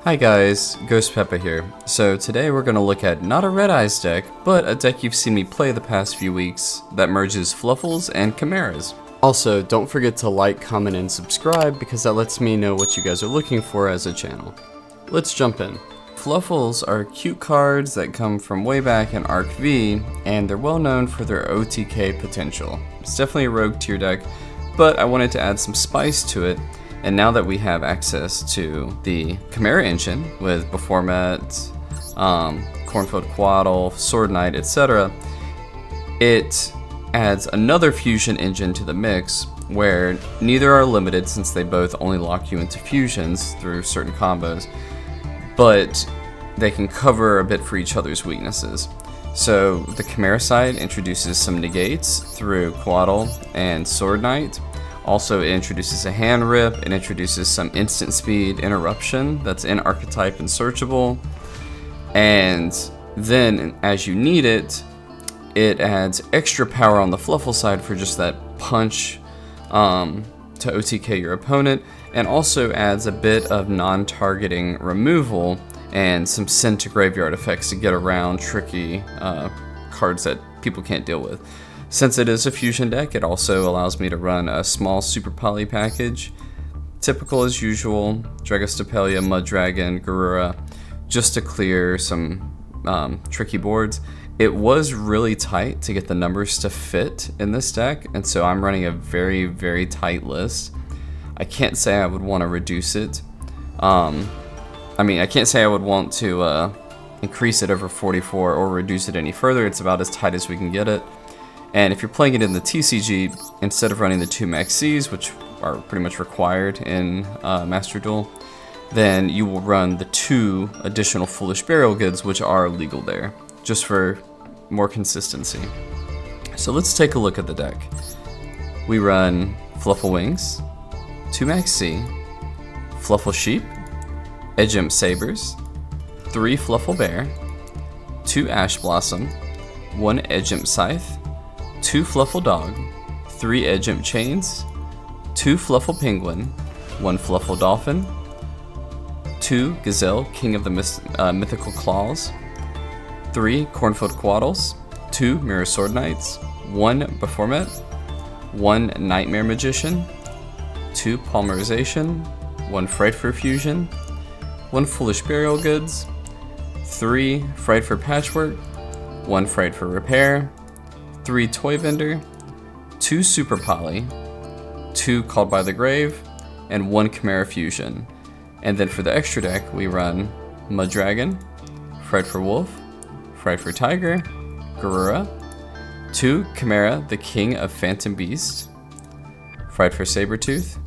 Hi guys, Ghost Peppa here. So today we're going to look at not a Red Eyes deck, but a deck you've seen me play the past few weeks that merges Fluffals and Chimeras. Also, don't forget to like, comment, and subscribe because that lets me know what you guys are looking for as a channel. Let's jump in. Fluffals are cute cards that come from way back in Arc V, and they're well known for their OTK potential. It's definitely a rogue tier deck, but I wanted to add some spice to it. And now that we have access to the Chimera engine with Berformet, Cornfield Quaddle, Sword Knight, etc., it adds another fusion engine to the mix where neither are limited since they both only lock you into fusions through certain combos, but they can cover a bit for each other's weaknesses. So the Chimera side introduces some negates through Quaddle and Sword Knight. Also, it introduces a hand rip, it introduces some instant speed interruption that's in archetype and searchable, and then as you need it, it adds extra power on the Fluffal side for just that punch to OTK your opponent, and also adds a bit of non-targeting removal and some send to graveyard effects to get around tricky cards that people can't deal with. Since it is a fusion deck, it also allows me to run a small Super Poly package. Typical as usual, Dragostapelia, Mud Dragon, Garura, just to clear some tricky boards. It was really tight to get the numbers to fit in this deck, and so I'm running a very, very tight list. I can't say I would want to reduce it. I can't say I would want to increase it over 44 or reduce it any further. It's about as tight as we can get it. And if you're playing it in the TCG, instead of running the 2 Max Cs, which are pretty much required in Master Duel, then you will run the 2 additional Foolish Burial Goods, which are legal there, just for more consistency. So let's take a look at the deck. We run Fluffal Wings, 2 Max C, Fluffal Sheep, Edge Imp Sabers, 3 Fluffal Bear, 2 Ash Blossom, 1 Edge Imp Scythe, 2 Fluffal Dog, 3 Edge Imp Chains, 2 Fluffal Penguin, 1 Fluffal Dolphin, 2 Gazelle, King of the Mythical Claws, 3 Cornfield Quaddles, 2 Mirror Sword Knights, 1 Berformet, 1 Nightmare Magician, 2 Polymerization, 1 Frightfur Fusion, 1 Foolish Burial Goods, 3 Frightfur Patchwork, 1 Frightfur Repair, 3 Toy Vendor, 2 Super Poly, 2 Called by the Grave, and 1 Chimera Fusion. And then for the extra deck, we run Mud Dragon, Frightfur Wolf, Frightfur Tiger, Garura, 2 Chimera, the King of Phantom Beast, Frightfur Sabertooth,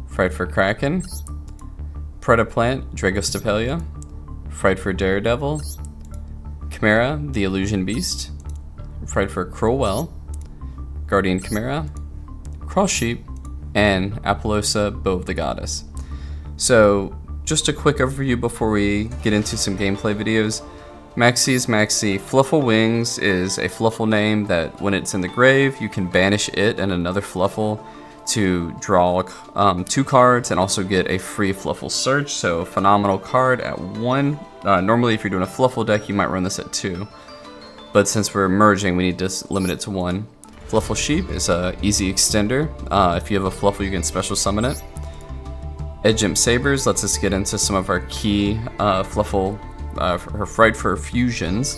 Frightfur Kraken, Predaplant, Dragostapelia, Frightfur Daredevil, Chimera, the Illusion Beast, Frightfur Crowell, Guardian Chimera, Cross Sheep, and Apollousa, Bow of the Goddess. So, just a quick overview before we get into some gameplay videos. Maxi is Maxi. Fluffal Wings is a Fluffal name that when it's in the grave, you can banish it and another Fluffal to draw 2 cards and also get a free Fluffal Search. So, a phenomenal card at 1. Normally, if you're doing a Fluffal deck, you might run this at 2. But since we're merging, we need to limit it to 1. Fluffal Sheep is an easy extender. If you have a Fluffal, you can special summon it. Edge Imp Sabers lets us get into some of our key Fluffal or Frightfur fusions.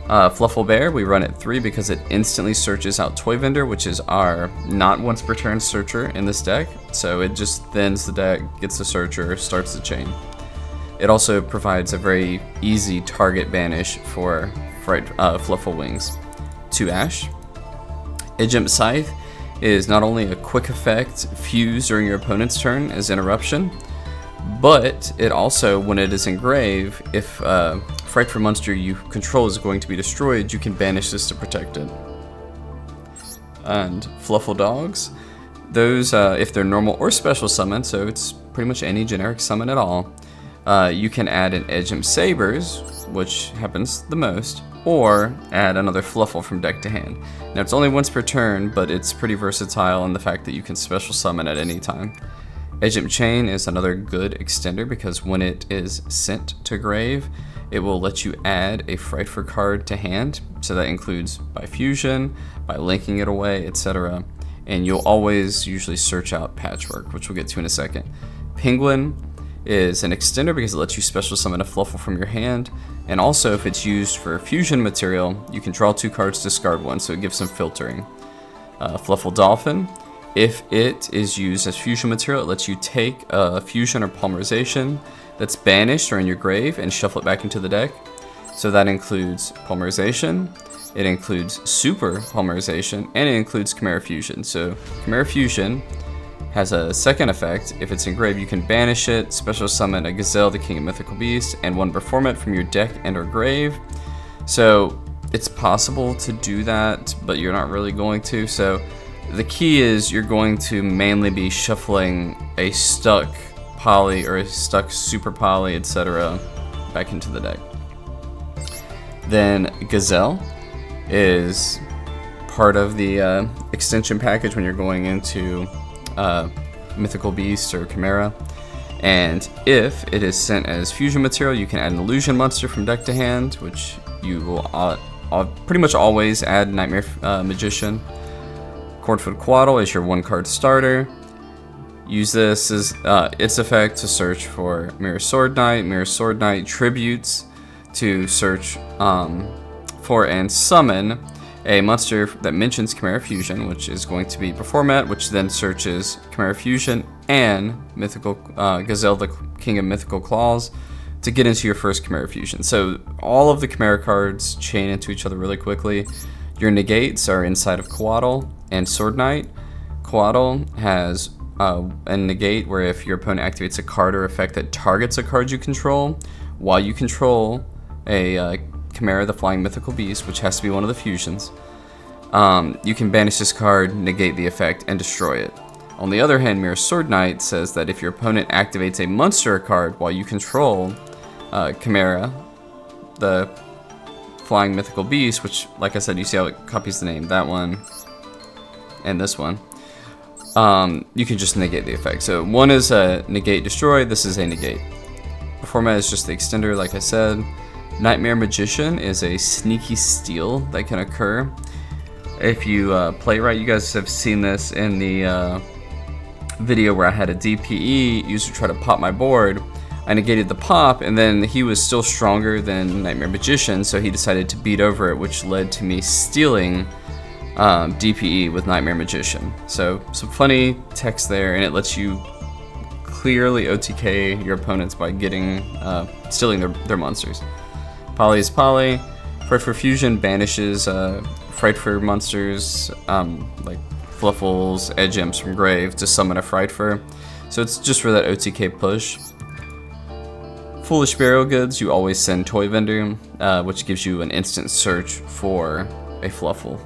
Fluffal Bear, we run at 3 because it instantly searches out Toy Vendor, which is our not once per turn searcher in this deck. So it just thins the deck, gets the searcher, starts the chain. It also provides a very easy target banish for Fluffal Wings. 2 Ash. Edge Imp Scythe is not only a quick effect fuse during your opponent's turn as interruption, but it also, when it is in grave, if Frightfur monster you control is going to be destroyed, you can banish this to protect it. And Fluffal Dogs, those, if they're normal or special summon, so it's pretty much any generic summon at all, you can add an Edge Imp Sabers, which happens the most, or add another Fluffal from deck to hand. Now it's only once per turn, but it's pretty versatile in the fact that you can special summon at any time. Edge Chain is another good extender because when it is sent to grave, it will let you add a Frightfur card to hand. So that includes by fusion, by linking it away, etc. And you'll always usually search out Patchwork, which we'll get to in a second. Penguin is an extender because it lets you special summon a Fluffal from your hand. And also, if it's used for fusion material, you can draw 2 cards, discard 1, so it gives some filtering. Fluffal Dolphin, if it is used as fusion material, it lets you take a fusion or polymerization that's banished or in your grave and shuffle it back into the deck. So that includes polymerization, it includes super polymerization, and it includes Chimera Fusion. So Chimera Fusion has a second effect. If it's engraved, you can banish it, special summon a Gazelle, the King of Mythical Beasts, and 1 Berformet from your deck and or grave. So it's possible to do that, but you're not really going to. So the key is you're going to mainly be shuffling a stuck poly or a stuck super poly, etc. back into the deck. Then Gazelle is part of the extension package when you're going into Mythical Beast or Chimera, and if it is sent as fusion material, you can add an illusion monster from deck to hand, which you will pretty much always add Nightmare Magician. Cornfoot Quaddle is your 1-card starter. Use this as its effect to search for Mirror Sword Knight. Mirror Sword Knight tributes to search for and summon a monster that mentions Chimera Fusion, which is going to be Berformet, which then searches Chimera Fusion and Mythical Gazelle, the King of Mythical Claws, to get into your first Chimera Fusion. So all of the Chimera cards chain into each other really quickly. Your negates are inside of Quaddle and Sword Knight. Quaddle has a negate where if your opponent activates a card or effect that targets a card you control, while you control a Chimera, the Flying Mythical Beast, which has to be one of the fusions, you can banish this card, negate the effect, and destroy it. On the other hand, Mirror Sword Knight says that if your opponent activates a monster card while you control Chimera, the Flying Mythical Beast, which, like I said, you see how it copies the name, that one and this one, you can just negate the effect. So one is a negate destroy, this is a negate. Berformet is just the extender, like I said. Nightmare Magician is a sneaky steal that can occur if you play right. You guys have seen this in the video where I had a DPE user try to pop my board. I negated the pop, and then he was still stronger than Nightmare Magician, so he decided to beat over it, which led to me stealing DPE with Nightmare Magician. So some funny text there, and it lets you clearly OTK your opponents by getting stealing their monsters. Poly is Poly. Frightfur Fusion banishes Frightfur monsters like Fluffals, Edge Imps from grave to summon a Frightfur. So it's just for that OTK push. Foolish Burial Goods, you always send Toy Vendor, which gives you an instant search for a Fluffal.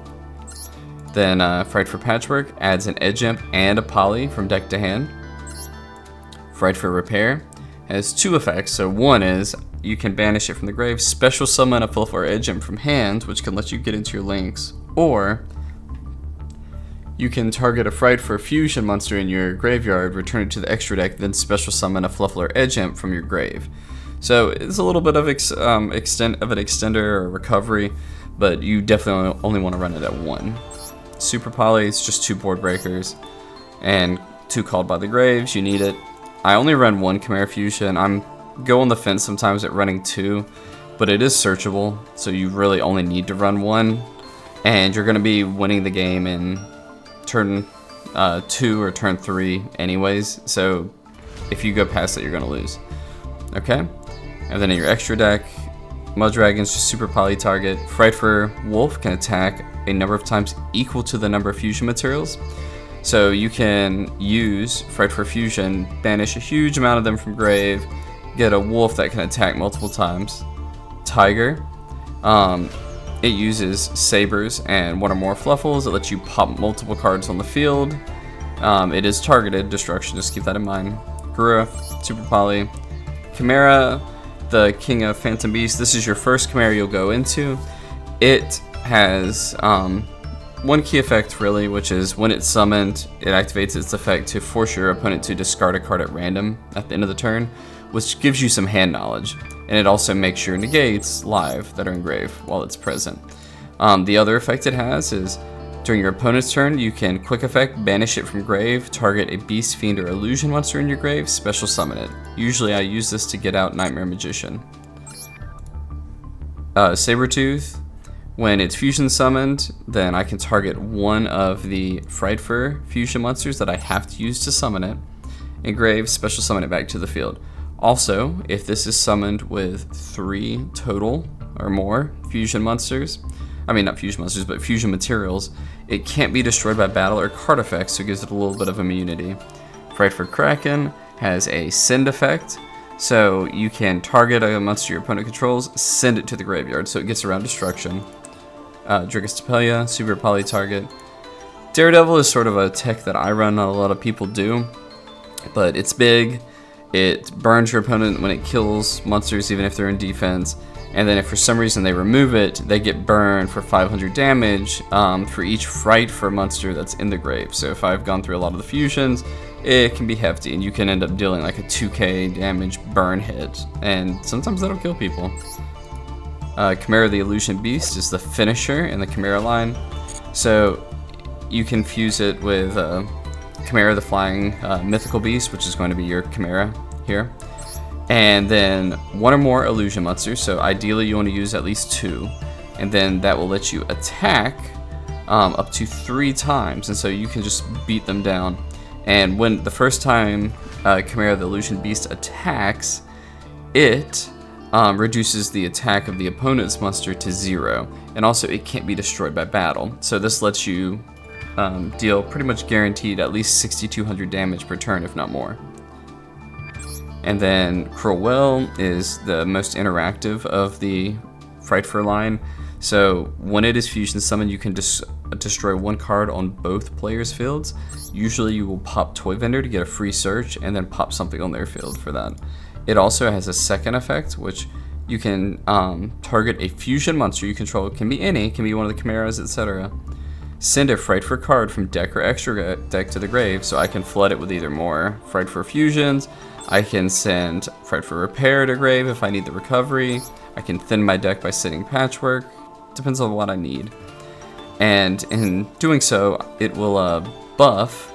Then Frightfur Patchwork adds an Edge Imp and a Poly from deck to hand. Frightfur Repair has 2 effects. So one is you can banish it from the grave, special summon a Fluffal or Edge Imp from hand, which can let you get into your links, or you can target a Frightfur Fusion monster in your graveyard, return it to the extra deck, then special summon a Fluffal or Edge Imp from your grave. So it's a little bit of extent of an extender or recovery, but you definitely only want to run it at 1. Super Poly is just 2 board breakers and 2 called by the graves. You need it. I only run 1 Chimera Fusion. I'm go on the fence sometimes at running 2, but it is searchable, so you really only need to run 1, and you're going to be winning the game in turn 2 or turn 3 anyways, so if you go past it, you're going to lose. Okay, and then in your extra deck, Muddragon's just super poly target. Frightfur Wolf can attack a number of times equal to the number of fusion materials. So you can use Frightfur Fusion, banish a huge amount of them from grave, get a wolf that can attack multiple times. Tiger, it uses sabers and 1 or more Fluffals. It lets you pop multiple cards on the field. It is targeted destruction, just keep that in mind. Garura, super poly. Chimera, the King of Phantom Beasts. This is your first Chimera you'll go into. It has one key effect really, which is when it's summoned, it activates its effect to force your opponent to discard a card at random at the end of the turn, which gives you some hand knowledge, and it also makes your negates live that are engraved while it's present. The other effect it has is during your opponent's turn, you can quick effect, banish it from grave, target a beast, fiend, or illusion monster in your grave, special summon it. Usually I use this to get out Nightmare Magician. Sabertooth, when it's fusion summoned, then I can target one of the Frightfur fusion monsters that I have to use to summon it, engrave, special summon it back to the field. Also, if this is summoned with 3 total or more fusion monsters, I mean not fusion monsters, but fusion materials, it can't be destroyed by battle or card effects, so it gives it a little bit of immunity. Frightfur Kraken has a send effect, so you can target a monster your opponent controls, send it to the graveyard, so it gets around destruction. Dragostapelia, super poly target. Daredevil is sort of a tech that I run, not a lot of people do, but it's big. It burns your opponent when it kills monsters, even if they're in defense. And then if for some reason they remove it, they get burned for 500 damage for each Frightfur monster that's in the grave. So if I've gone through a lot of the fusions, it can be hefty, and you can end up dealing like a 2k damage burn hit. And sometimes that'll kill people. Chimera the Illusion Beast is the finisher in the Chimera line. So you can fuse it with Chimera the Flying Mythical Beast, which is going to be your Chimera here. And then 1 or more illusion monsters, so ideally you want to use at least 2. And then that will let you attack up to 3 times, and so you can just beat them down. And when the first time Chimera the Illusion Beast attacks, it reduces the attack of the opponent's monster to 0. And also it can't be destroyed by battle. So this lets you deal pretty much guaranteed at least 6,200 damage per turn, if not more. And then Cruel Well is the most interactive of the Frightfur line. So when it is fusion summoned, you can destroy 1 card on both players' fields. Usually you will pop Toy Vendor to get a free search, and then pop something on their field for that. It also has a second effect, which you can target a fusion monster you control. It can be any, it can be one of the Chimeras, etc. Send a Frightfur card from deck or extra deck to the grave, so I can flood it with either more Frightfur fusions. I can send Frightfur Repair to grave if I need the recovery. I can thin my deck by sending Patchwork. Depends on what I need. And in doing so, it will buff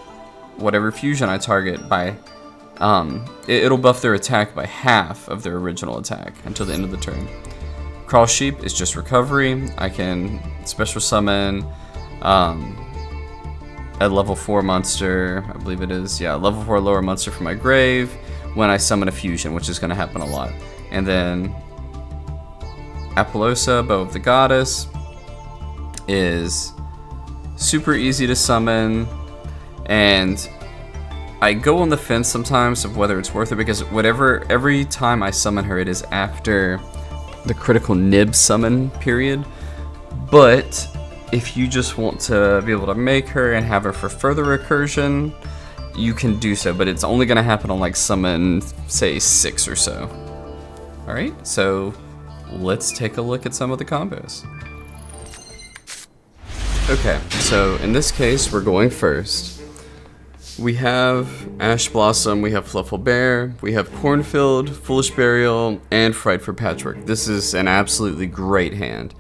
whatever fusion I target by... it'll buff their attack by half of their original attack until the end of the turn. Crawl Sheep is just recovery. I can special summon a level 4 monster, I believe it is, yeah, level 4 lower monster from my grave when I summon a fusion, which is going to happen a lot. And then Apollousa, Bow of the Goddess, is super easy to summon, and I go on the fence sometimes of whether it's worth it, because every time I summon her, it is after the critical nib summon period. But if you just want to be able to make her and have her for further recursion, you can do so, but it's only going to happen on like summon, say, 6 or so. Alright, so let's take a look at some of the combos. Okay, so in this case, we're going first. We have Ash Blossom, we have Fluffal Bear, we have Cornfield, Foolish Burial, and Frightfur Patchwork. This is an absolutely great hand.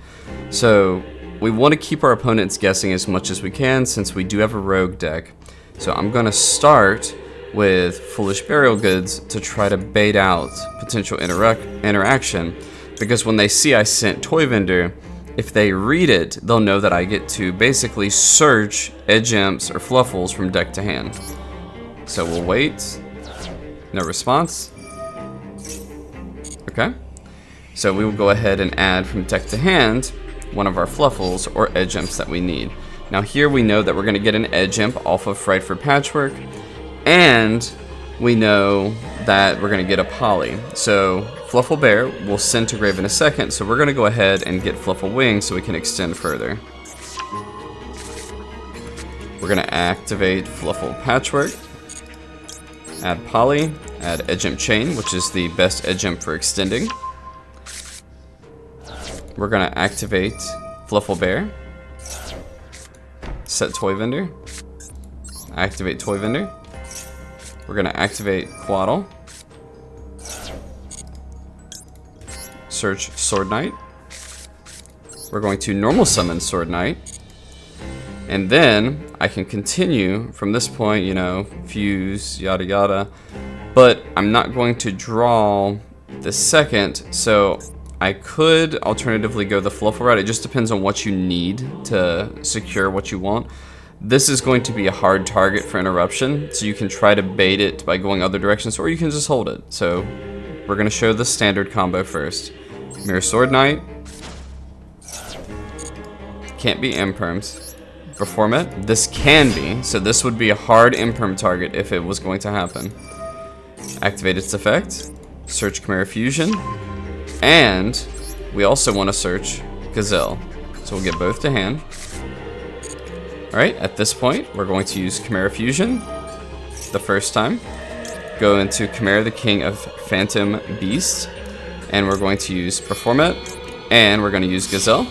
So we want to keep our opponents guessing as much as we can, since we do have a rogue deck. So I'm going to start with Foolish Burial Goods to try to bait out potential interaction, because when they see I sent Toy Vendor, if they read it, they'll know that I get to basically search Edge Imps or Fluffals from deck to hand. So we'll wait. No response. Okay. So we will go ahead and add from deck to hand one of our Fluffals or Edge Imps that we need. Now here we know that we're going to get an Edge Imp off of Frightfur Patchwork, and we know that we're going to get a Poly. So Fluffal Bear will send to grave in a second, so we're going to go ahead and get Fluffal Wing so we can extend further. We're going to activate Fluffal Patchwork, add Poly, add Edge Imp Chain, which is the best Edge Imp for extending. We're going to activate Fluffal Bear, set toy vendor, activate toy vendor. We're gonna activate Quaddle, search Sword Knight. We're going to normal summon Sword Knight, and then I can continue from this point, you know, fuse, yada yada, but I'm not going to draw the second, so I could alternatively go the Fluffal route. It just depends on what you need to secure what you want. This is going to be a hard target for interruption, so you can try to bait it by going other directions, or you can just hold it. So we're going to show the standard combo first. Mirror Sword Knight. Can't be imperms. Berformet. This can be, so this would be a hard imperm target if it was going to happen. Activate its effect. Search Chimera Fusion. And we also want to search Gazelle. So we'll get both to hand. Alright, at this point, we're going to use Chimera Fusion the first time. Go into Chimera, the King of Phantom Beast. And we're going to use Berformet. And we're going to use Gazelle.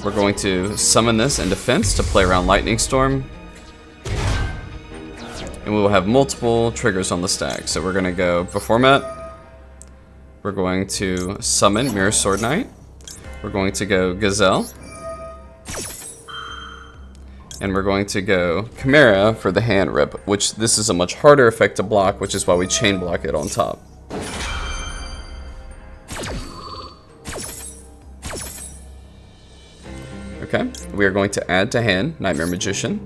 We're going to summon this in defense to play around Lightning Storm. And we will have multiple triggers on the stack. So we're going to go Berformet. We're going to summon Mirror Sword Knight. We're going to go Gazelle. And we're going to go Chimera for the hand rip, which this is a much harder effect to block, which is why we chain block it on top. Okay, we are going to add to hand Nightmare Magician.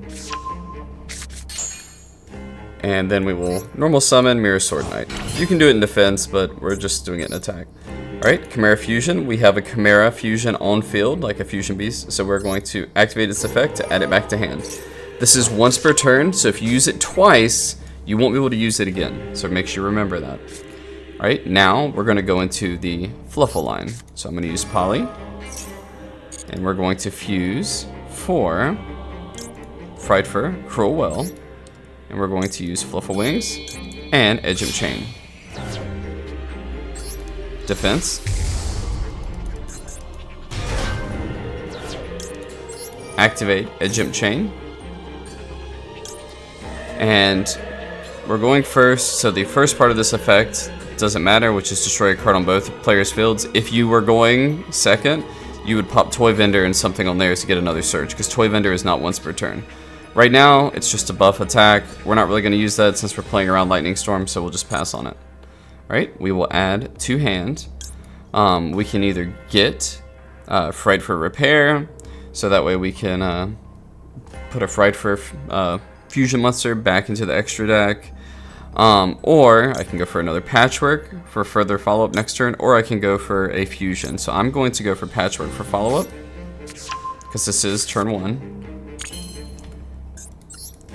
And then we will normal summon Mirror Sword Knight. You can do it in defense, but we're just doing it in attack. Alright, Chimera Fusion. We have a Chimera Fusion on field, like a Fusion Beast. So we're going to activate its effect to add it back to hand. This is once per turn, so if you use it twice, you won't be able to use it again. So make sure you remember that. Alright, now we're going to go into the Fluffal line. So I'm going to use Poly. And we're going to fuse for Frightfur, Cruel Well. And we're going to use Fluffal Wings and Edge of Chain. Defense. Activate Edge of Chain. And we're going first, so the first part of this effect doesn't matter, which is destroy a card on both players' fields. If you were going second, you would pop Toy Vendor and something on there to get another search, because Toy Vendor is not once per turn. Right now, it's just a buff attack. We're not really going to use that since we're playing around Lightning Storm, so we'll just pass on it. Alright, we will add to hand. We can either get Frightfur Repair, so that way we can put a Frightfur Fusion monster back into the extra deck. Or I can go for another Patchwork for further follow-up next turn, or I can go for a Fusion. So I'm going to go for Patchwork for follow-up, because this is turn 1.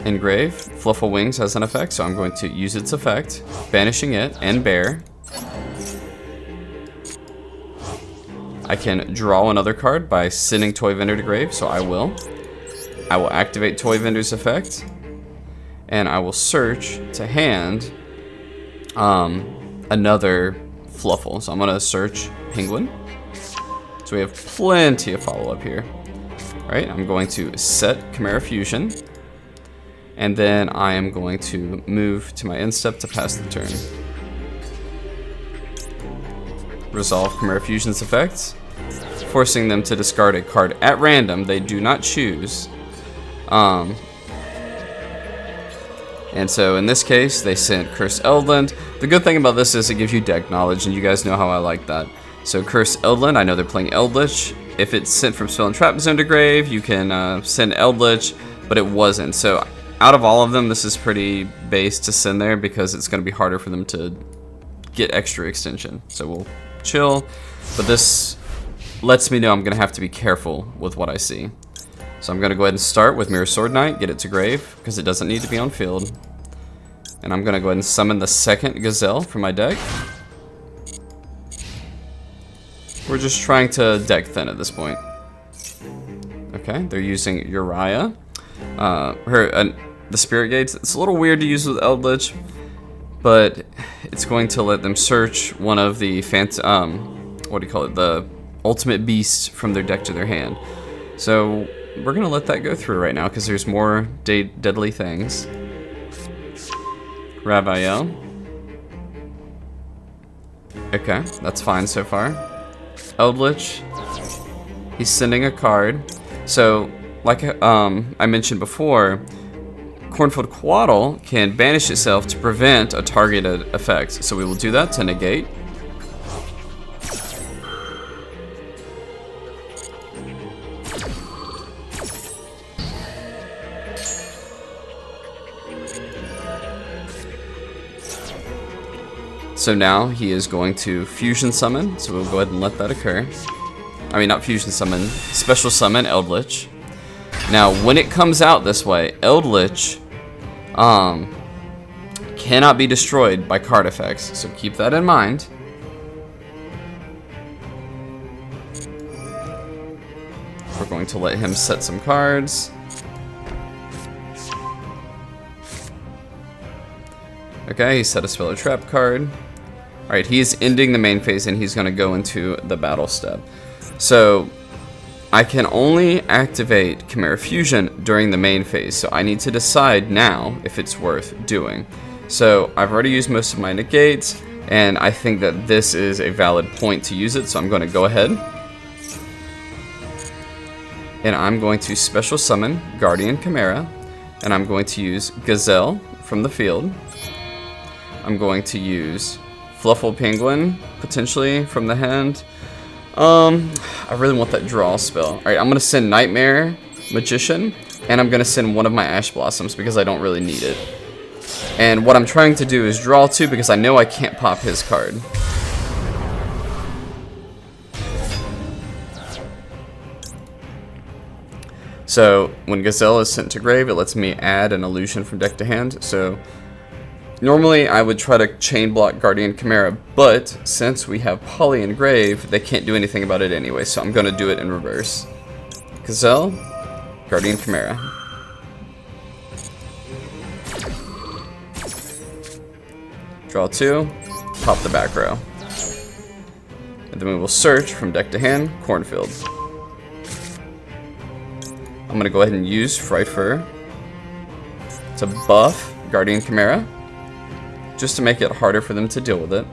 Engrave, Fluffal Wings has an effect, so I'm going to use its effect, banishing it, and bear. I can draw another card by sending Toy Vendor to grave, so I will. I will activate Toy Vendor's effect, and I will search to hand another Fluffal. So I'm going to search Penguin. So we have plenty of follow-up here. Alright, I'm going to set Chimera Fusion. And then I am going to move to my end step to pass the turn. Resolve Chimera Fusion's effects, forcing them to discard a card at random they do not choose. And so in this case, they sent Curse Eldland. The good thing about this is it gives you deck knowledge, and you guys know how I like that. So Curse Eldland, I know they're playing Eldritch. If it's sent from Spell and Trap Zone to grave, you can send Eldritch, but it wasn't. So out of all of them, this is pretty base to send there because it's going to be harder for them to get extra extension. So we'll chill, but this lets me know I'm going to have to be careful with what I see. So I'm going to go ahead and start with Mirror Sword Knight, get it to grave, because it doesn't need to be on field. And I'm going to go ahead and summon the second Gazelle from my deck. We're just trying to deck thin at this point. Okay, they're using Uriah. The Spirit Gates, it's a little weird to use with Eldritch, but it's going to let them search one of the the Ultimate Beast from their deck to their hand. So we're gonna let that go through right now because there's more deadly things. Ravael. Okay, that's fine so far. Eldritch. He's sending a card. So, like I mentioned before, Cornfield Quaddle can banish itself to prevent a targeted effect. So we will do that to negate. So now he is going to fusion summon, so we'll go ahead and let that occur. I mean, not fusion summon, special summon Eldritch. Now, when it comes out this way, Eldritch cannot be destroyed by card effects, so keep that in mind. We're going to let him set some cards. Okay, he set a spell or trap card. Alright, he's ending the main phase and he's going to go into the battle step. So, I can only activate Chimera Fusion during the main phase, so I need to decide now if it's worth doing. So, I've already used most of my negates, and I think that this is a valid point to use it, so I'm going to go ahead. And I'm going to special summon Guardian Chimera, and I'm going to use Gazelle from the field. I'm going to use Fluffal Penguin, potentially, from the hand. I really want that draw spell. Alright, I'm going to send Nightmare Magician, and I'm going to send one of my Ash Blossoms because I don't really need it. And what I'm trying to do is draw 2 because I know I can't pop his card. So, when Gazelle is sent to grave, it lets me add an illusion from deck to hand. So, normally, I would try to chain block Guardian Chimera, but since we have Poly in grave, they can't do anything about it anyway, so I'm going to do it in reverse. Gazelle, Guardian Chimera. Draw 2, pop the back row. And then we will search from deck to hand, Cornfield. I'm going to go ahead and use Frightfur to buff Guardian Chimera, just to make it harder for them to deal with it.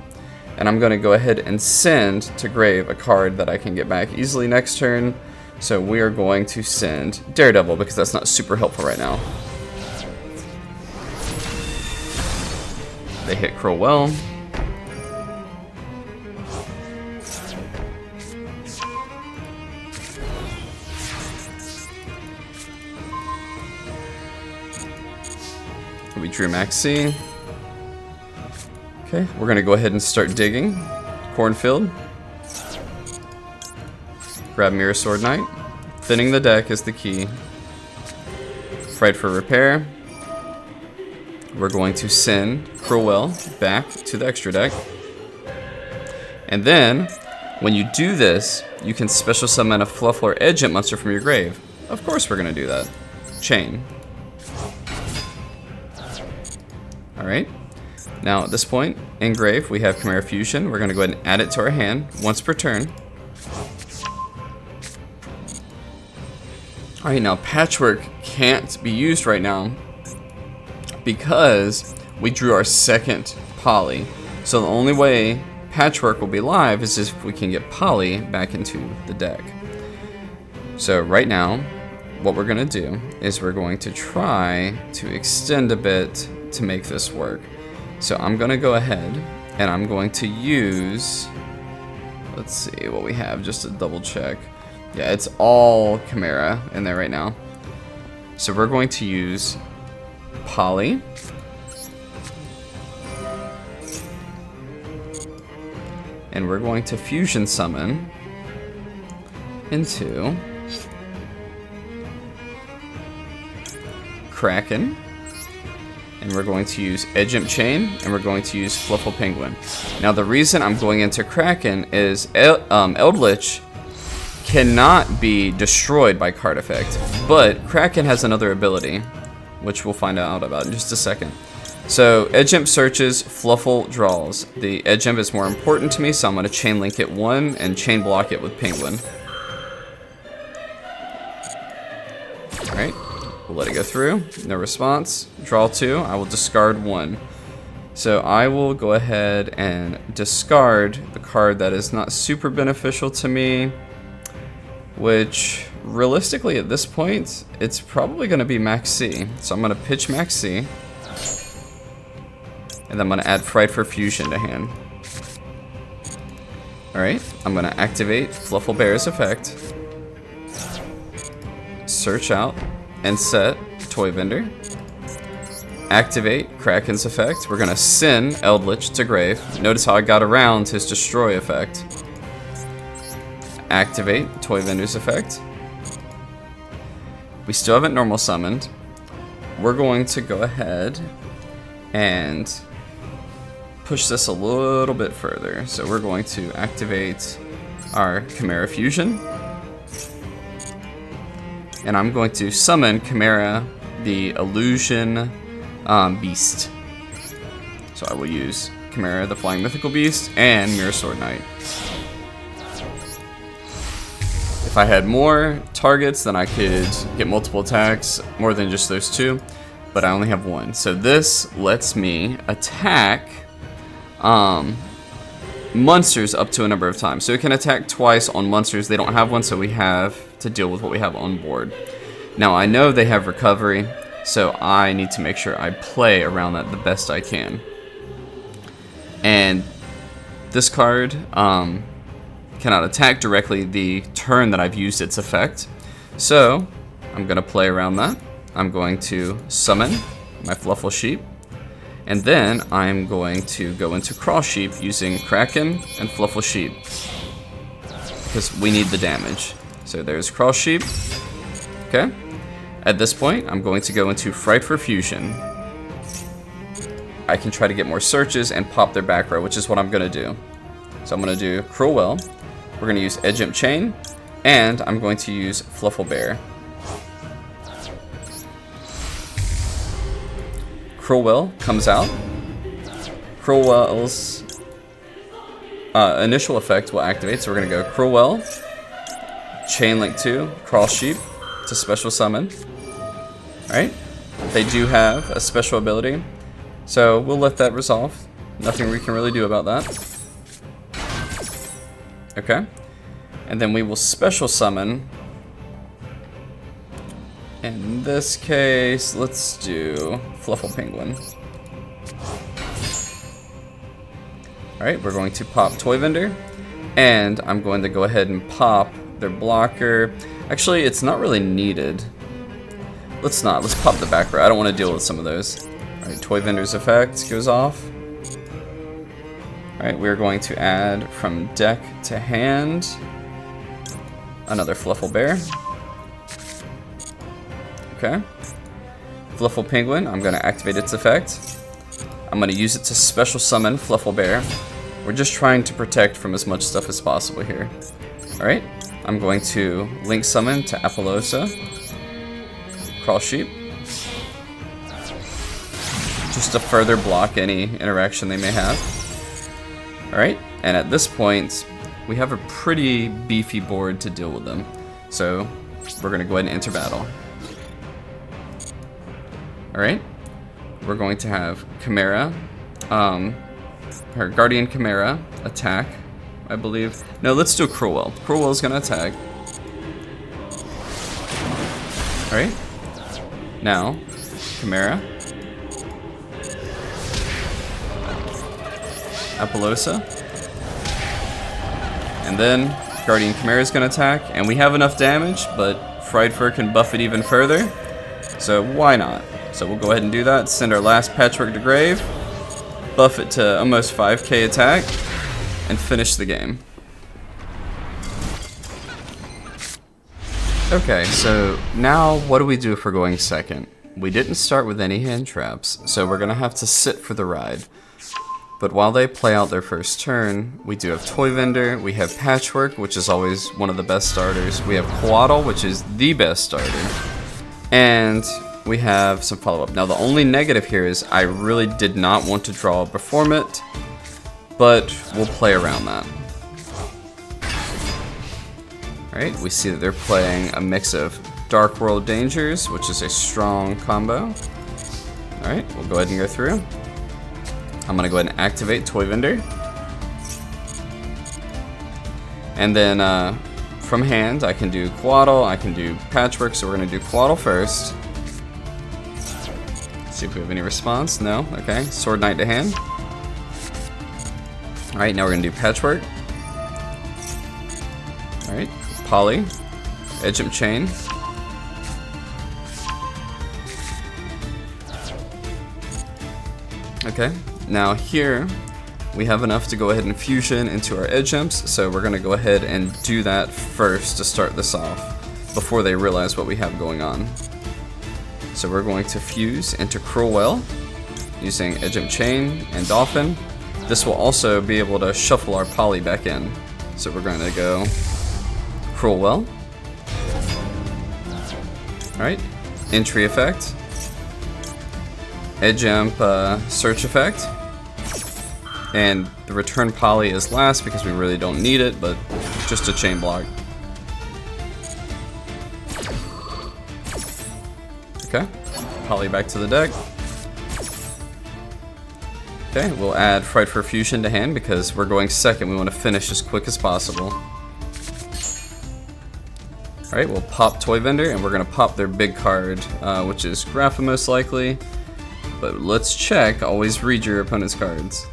And I'm going to go ahead and send to grave a card that I can get back easily next turn. So we are going to send Daredevil because that's not super helpful right now. They hit Crowell. We drew Maxi. Okay, we're gonna go ahead and start digging. Cornfield. Grab Mirror Sword Knight. Thinning the deck is the key. Frightfur Repair. We're going to send Crowell back to the extra deck. And then, when you do this, you can special summon a Fluffal or Edge Imp monster from your grave. Of course we're gonna do that. Chain. Alright. Now, at this point, in grave, we have Chimera Fusion. We're going to go ahead and add it to our hand once per turn. Alright, now Patchwork can't be used right now because we drew our second Poly. So the only way Patchwork will be live is if we can get Poly back into the deck. So right now, what we're going to do is we're going to try to extend a bit to make this work. So I'm going to go ahead and I'm going to use, let's see what we have just to double check. Yeah, it's all Chimera in there right now. So we're going to use Poly. And we're going to fusion summon into Kraken. And we're going to use Edge Imp Chain, and we're going to use Fluffal Penguin. Now the reason I'm going into Kraken is Eldritch cannot be destroyed by card effect, but Kraken has another ability, which we'll find out about in just a second. So Edge Imp searches, Fluffal draws. The Edge Imp is more important to me, so I'm going to chain link it 1 and chain block it with Penguin. We'll let it go through. No response. Draw 2. I will discard 1. So I will go ahead and discard the card that is not super beneficial to me, which realistically at this point, it's probably going to be Max C. So I'm going to pitch Max C, and then I'm going to add Frightfur Fusion to hand. Alright, I'm going to activate Fluffal Bear's effect, search out, and set Toy Vendor. Activate Kraken's effect. We're gonna send Eldritch to grave. Notice how I got around his destroy effect. Activate Toy Vendor's effect. We still haven't normal summoned. We're going to go ahead and push this a little bit further. So we're going to activate our Chimera Fusion. And I'm going to summon Chimera, the Illusion Beast. So I will use Chimera, the Flying Mythical Beast, and Mirror Sword Knight. If I had more targets, then I could get multiple attacks, more than just those 2, but I only have 1. So this lets me attack monsters up to a number of times. So it can attack twice on monsters. They don't have one, so we have to deal with what we have on board. Now I know they have recovery, so I need to make sure I play around that the best I can. And this card cannot attack directly the turn that I've used its effect. So I'm going to play around that. I'm going to summon my Fluffal Sheep. And then I'm going to go into Crawl Sheep using Kraken and Fluffal Sheep, because we need the damage. So there's Crawl Sheep. Okay. At this point, I'm going to go into Frightfur Fusion. I can try to get more searches and pop their back row, which is what I'm going to do. So I'm going to do Cruel Well. We're going to use Edge Imp Chain, and I'm going to use Fluffal Bear. Cruel Well comes out. Cruel Well's initial effect will activate, so we're going to go Cruel Well, Chain Link 2, Crawl Sheep to special summon. Alright, they do have a special ability, so we'll let that resolve. Nothing we can really do about that. Okay, and then we will special summon. In this case, let's do Fluffal Penguin. Alright, we're going to pop Toy Vendor, and I'm going to go ahead and pop their blocker. Actually, it's not really needed. Let's pop the back row. I don't want to deal with some of those. Alright, Toy Vendor's effect goes off. Alright, we're going to add from deck to hand another Fluffal Bear. Okay. Fluffal Penguin, I'm going to activate its effect. I'm going to use it to special summon Fluffal Bear. We're just trying to protect from as much stuff as possible here. Alright, I'm going to link summon to Apollousa. Crawl Sheep. Just to further block any interaction they may have. Alright, and at this point, we have a pretty beefy board to deal with them. So, we're going to go ahead and enter battle. Alright, we're going to have Chimera, her Guardian Chimera attack, I believe. No, let's do Cruel Well. Cruel Well is going to attack. Alright, now, Chimera, Apollousa, and then Guardian Chimera is going to attack, and we have enough damage, but Frightfur can buff it even further, so why not? So we'll go ahead and do that, send our last Patchwork to grave, buff it to almost 5k attack, and finish the game. Okay, so now what do we do if we're going second? We didn't start with any hand traps, so we're going to have to sit for the ride. But while they play out their first turn, we do have Toy Vendor, we have Patchwork, which is always one of the best starters, we have Coatl, which is the best starter, and we have some follow-up. Now the only negative here is I really did not want to draw a Berformet, but we'll play around that. Alright, we see that they're playing a mix of Dark World Dangers, which is a strong combo. Alright, we'll go ahead and go through. I'm gonna go ahead and activate Toy Vendor. And then from hand, I can do Quaddle, I can do Patchwork, so we're gonna do Quaddle first. See if we have any response. No? Okay. Sword Knight to hand. Alright, now we're gonna do Patchwork. Alright, Poly. Edge Jump Chain. Okay, now here we have enough to go ahead and fusion into our edge jumps, so we're gonna go ahead and do that first to start this off before they realize what we have going on. So we're going to fuse into Cruel Well using Edge Jump Chain and Dolphin. This will also be able to shuffle our poly back in. So we're going to go Cruel Well. Alright, entry effect. Edge Jump search effect. And the return poly is last because we really don't need it, but just a chain block. Okay, poly back to the deck. Okay, we'll add Frightfur Fusion to hand because we're going second. We want to finish as quick as possible. Alright, we'll pop Toy Vendor and we're going to pop their big card, which is Grapha most likely. But let's check, always read your opponent's cards.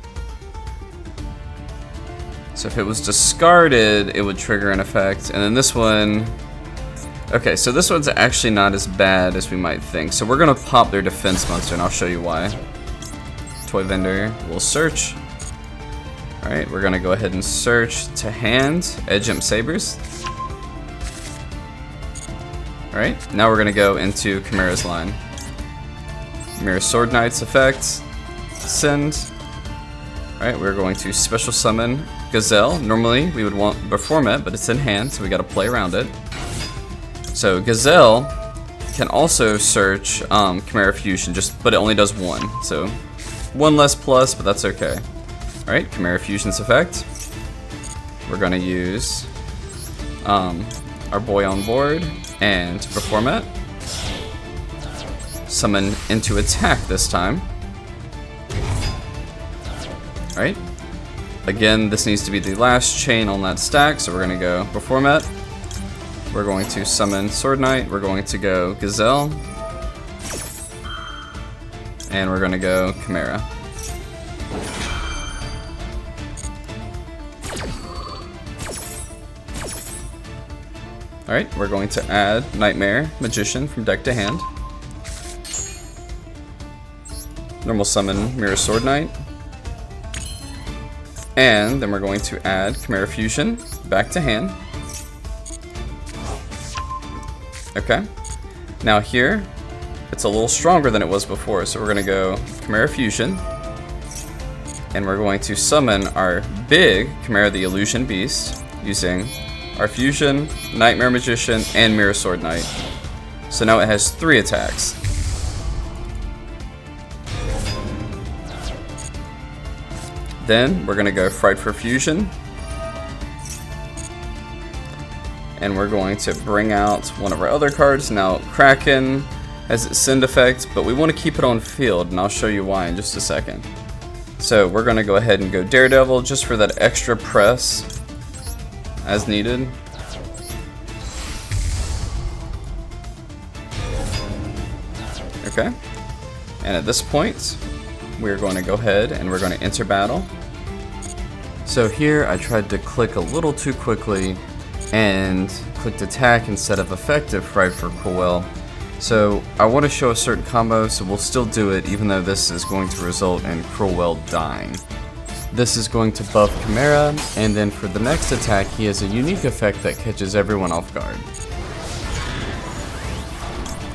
So if it was discarded, it would trigger an effect. And then this one... Okay, so this one's actually not as bad as we might think. So we're going to pop their defense monster and I'll show you why. Toy Vendor will search. Alright, we're going to go ahead and search to hand. Edge Jump Sabers. Alright, now we're going to go into Chimera's line. Chimera Sword Knight's effect. Send. Alright, we're going to special summon Gazelle. Normally we would want Berformet, but it's in hand, so we got to play around it. So Gazelle can also search Chimera Fusion, but it only does one. So one less plus, but that's okay. Alright, Chimera Fusion's effect. We're going to use our boy on board and Berformet. Summon into attack this time. Alright. Again, this needs to be the last chain on that stack, so we're going to go Berformet. We're going to summon Sword Knight. We're going to go Gazelle. And we're going to go Chimera. Alright, we're going to add Nightmare Magician from deck to hand. Normal summon Mirror Sword Knight. And then we're going to add Chimera Fusion back to hand. Okay. Now here, it's a little stronger than it was before, so we're going to go Chimera Fusion. And we're going to summon our big Chimera the Illusion Beast using our Fusion, Nightmare Magician, and Mirror Sword Knight. So now it has 3 attacks. Then we're going to go Frightfur Fusion. And we're going to bring out one of our other cards. Now Kraken has its send effect, but we want to keep it on field, and I'll show you why in just a second. So we're going to go ahead and go Daredevil just for that extra press as needed. Okay. And at this point, we're going to go ahead and we're going to enter battle. So here I tried to click a little too quickly and clicked attack instead of effective Frightfur Cruel Well. So I want to show a certain combo, so we'll still do it even though this is going to result in Cruel Well dying. This is going to buff Chimera, and then for the next attack he has a unique effect that catches everyone off guard.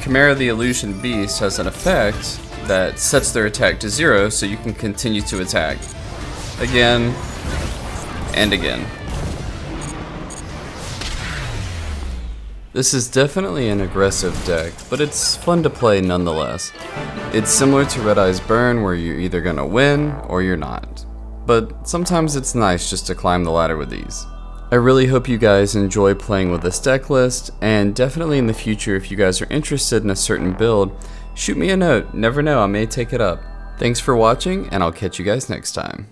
Chimera the Illusion Beast has an effect that sets their attack to 0 so you can continue to attack. Again and again. This is definitely an aggressive deck, but it's fun to play nonetheless. It's similar to Red Eyes Burn where you're either gonna win or you're not. But sometimes it's nice just to climb the ladder with these. I really hope you guys enjoy playing with this deck list, and definitely in the future if you guys are interested in a certain build, shoot me a note. Never know, I may take it up. Thanks for watching, and I'll catch you guys next time.